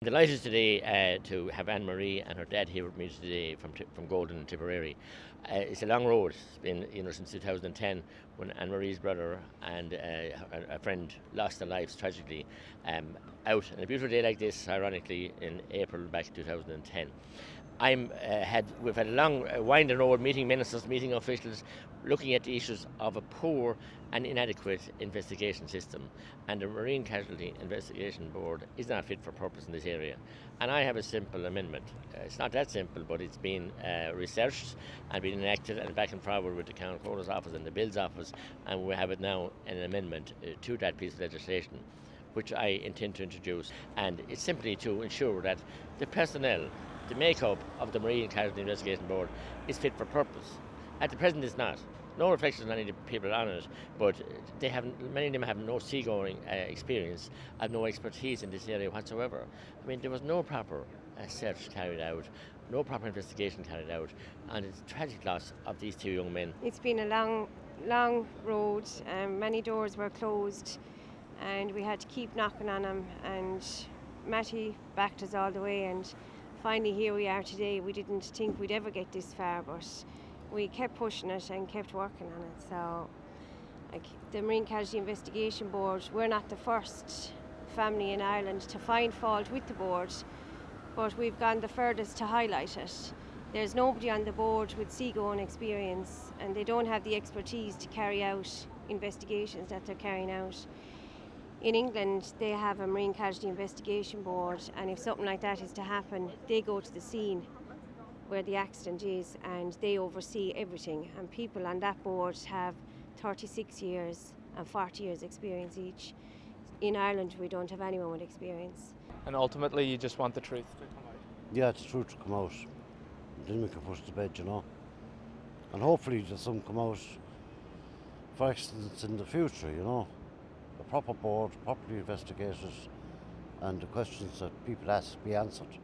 Delighted today to have Anne-Marie and her dad here with me today from Golden and Tipperary. It's a long road. It's been since 2010 when Anne-Marie's brother and a friend lost their lives tragically out on a beautiful day like this, ironically in April back in 2010. We've had a long winding road meeting ministers, meeting officials, looking at the issues of a poor and inadequate investigation system, and the Marine Casualty Investigation Board is not fit for purpose in this area. And I have a simple amendment. It's not that simple, but it's been researched and been enacted and back and forward with the County Recorder's Office and the Bill's Office, and we have it now an amendment to that piece of legislation, which I intend to introduce. And it's simply to ensure that the personnel, the makeup of the Marine Casualty Investigation Board is fit for purpose. At the present it's not. No reflection on any of the people on it, but many of them have no seagoing experience, have no expertise in this area whatsoever. I mean, there was no proper search carried out, no proper investigation carried out, and it's a tragic loss of these two young men. It's been a long road, many doors were closed, and we had to keep knocking on them, and Mattie backed us all the way, and finally here we are today. We didn't think we'd ever get this far, but we kept pushing it and kept working on it. So the Marine Casualty Investigation Board, we're not the first family in Ireland to find fault with the board, but we've gone the furthest to highlight it. There's nobody on the board with seagoing experience, and they don't have the expertise to carry out investigations that they're carrying out. In England, they have a Marine Casualty Investigation Board, and if something like that is to happen, they go to the scene where the accident is and they oversee everything. And people on that board have 36 years and 40 years experience each. In Ireland, we don't have anyone with experience. And ultimately, you just want the truth to come out. Yeah, it's the truth to come out. Then we can push the bed, And hopefully there's some come out for accidents in the future, A proper board, properly investigated, and the questions that people ask be answered.